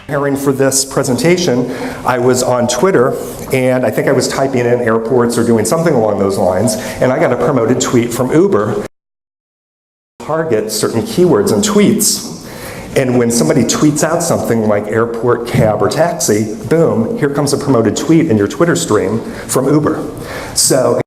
Preparing for this presentation, I was on Twitter, and I think I was typing in airports or doing something along those lines, and I got a promoted tweet from Uber. Target certain keywords and tweets, and when somebody tweets out something like airport, cab, or taxi, boom, here comes a promoted tweet in your Twitter stream from Uber. So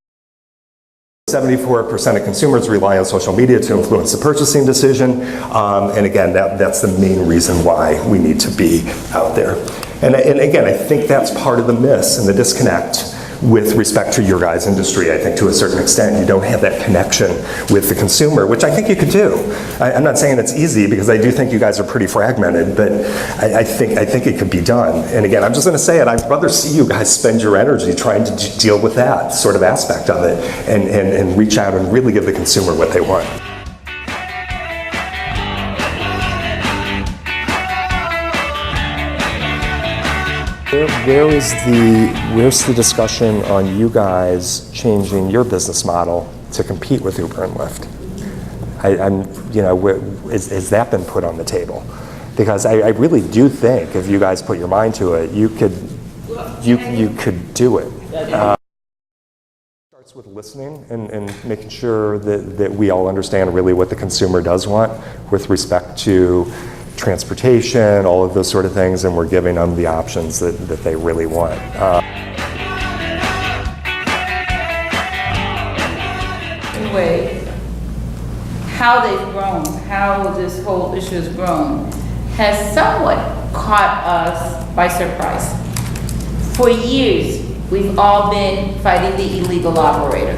74% of consumers rely on social media to influence the purchasing decision, and again, that's the main reason why we need to be out there. And again, I think that's part of the miss and the disconnect with respect to your guys' industry. I think to a certain extent you don't have that connection with the consumer, which I think you could do. I'm not saying it's easy, because I do think you guys are pretty fragmented, but I think it could be done. And again, I'm just going to say it, I'd rather see you guys spend your energy trying to deal with that sort of aspect of it and reach out and really give the consumer what they want. Where's the discussion on you guys changing your business model to compete with Uber and Lyft? Has that been put on the table? Because I really do think if you guys put your mind to it, you could do it. Starts with listening and making sure that we all understand really what the consumer does want with respect to transportation, all of those sort of things, and we're giving them the options that they really want. Anyway, how they've grown, how this whole issue has grown, has somewhat caught us by surprise. For years, we've all been fighting the illegal operator.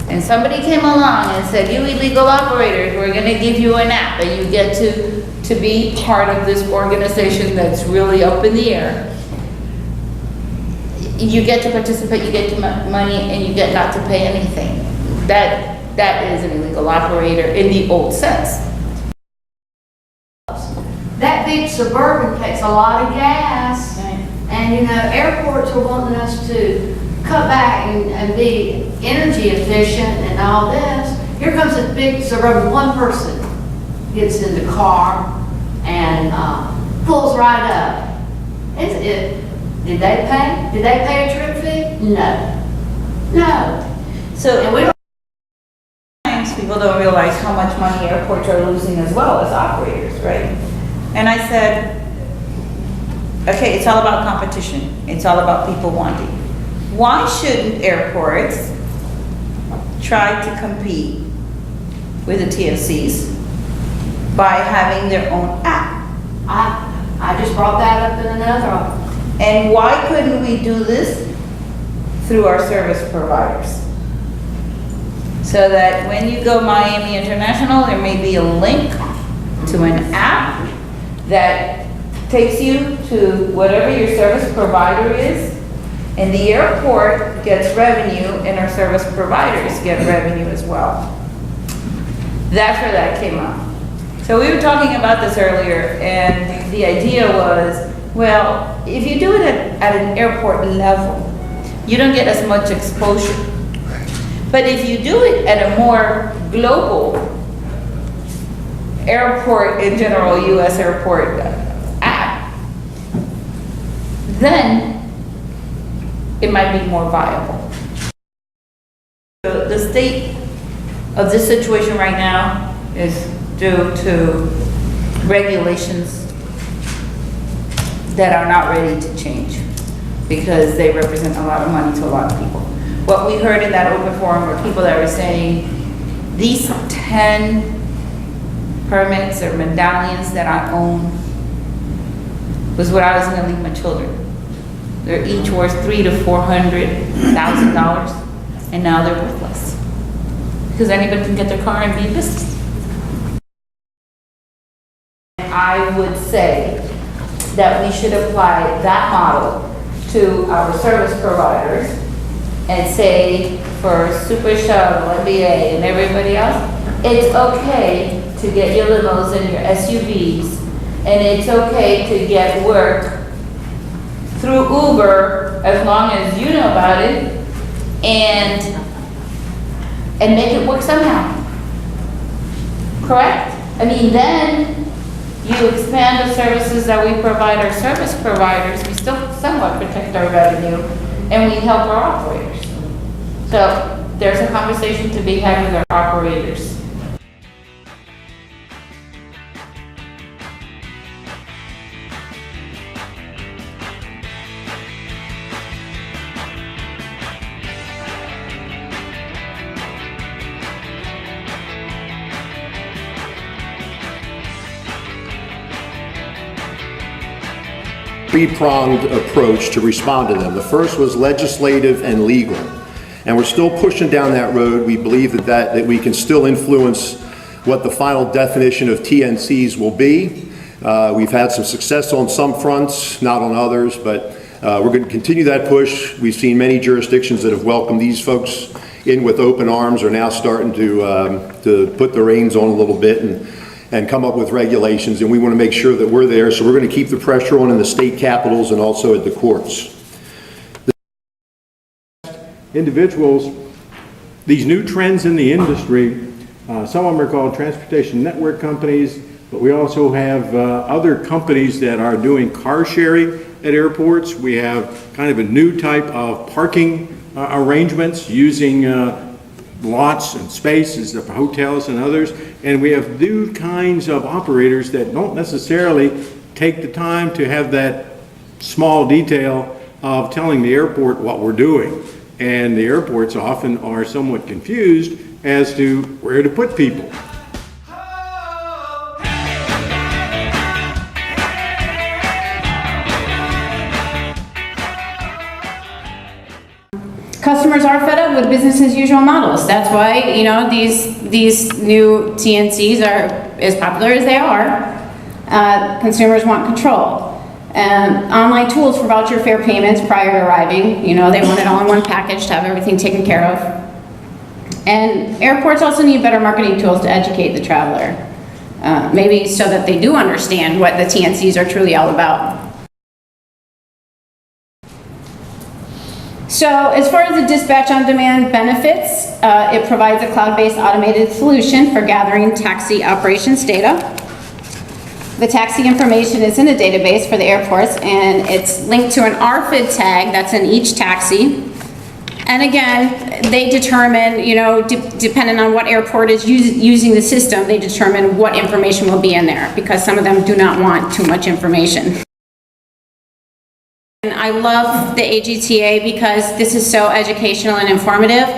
And somebody came along and said, you illegal operators, we're gonna give you an app and you get to be part of this organization that's really up in the air. You get to participate, you get money, and you get not to pay anything. That is an illegal operator in the old sense. That big Suburban takes a lot of gas, Right. and airports are wanting us to cut back and be energy efficient and all this. Here comes this big Suburban, one person gets in the car and pulls right up. Did they pay? Did they pay a trip fee? No. So, and we don't. Sometimes people don't realize how much money airports are losing as well as operators, right? And I said, okay, it's all about competition. It's all about people wanting. Why shouldn't airports try to compete with the TFCs by having their own app? I just brought that up in another one. And why couldn't we do this through our service providers? So that when you go Miami International, there may be a link to an app that takes you to whatever your service provider is, and the airport gets revenue and our service providers get revenue as well. That's where that came up. So we were talking about this earlier, and the idea was, well, if you do it at an airport level, you don't get as much exposure. But if you do it at a more global airport, in general, US airport app, then it might be more viable. The state of this situation right now is due to regulations that are not ready to change because they represent a lot of money to a lot of people. What we heard in that open forum were people that were saying, these 10 permits or medallions that I own was what I was gonna leave my children. They're each worth $300,000 to $400,000, and now they're worthless. Because anybody can get their car and be in business. I would say that we should apply that model to our service providers and say for Super Shuttle, MBA, and everybody else, it's okay to get your limos and your SUVs, and it's okay to get work through Uber as long as you know about it, and make it work somehow. Correct? I mean, then you expand the services that we provide our service providers, we still somewhat protect our revenue, and we help our operators. So there's a conversation to be had with our operators. Three-pronged approach to respond to them. The first was legislative and legal, and we're still pushing down that road. We believe that we can still influence what the final definition of TNCs will be. We've had some success on some fronts, not on others, but we're going to continue that push. We've seen many jurisdictions that have welcomed these folks in with open arms are now starting to put the reins on a little bit and come up with regulations, and we want to make sure that we're there, so we're going to keep the pressure on in the state capitals and also at the courts. Individuals, these new trends in the industry, some of them are called transportation network companies, but we also have other companies that are doing car sharing at airports. We have kind of a new type of parking arrangements using lots and spaces of hotels and others, and we have new kinds of operators that don't necessarily take the time to have that small detail of telling the airport what we're doing. And the airports often are somewhat confused as to where to put people. Customers are fed up with business as usual models. That's why, you know, these new TNCs are as popular as they are. Consumers want control. Online tools for voucher fare payments prior to arriving, you know, they want it all in one package to have everything taken care of. And airports also need better marketing tools to educate the traveler. Maybe so that they do understand what the TNCs are truly all about. So as far as the dispatch on demand benefits, it provides a cloud-based automated solution for gathering taxi operations data. The taxi information is in a database for the airports, and it's linked to an RFID tag that's in each taxi. And again, they determine, you know, depending on what airport is using the system, they determine what information will be in there, because some of them do not want too much information. And I love the AGTA because this is so educational and informative.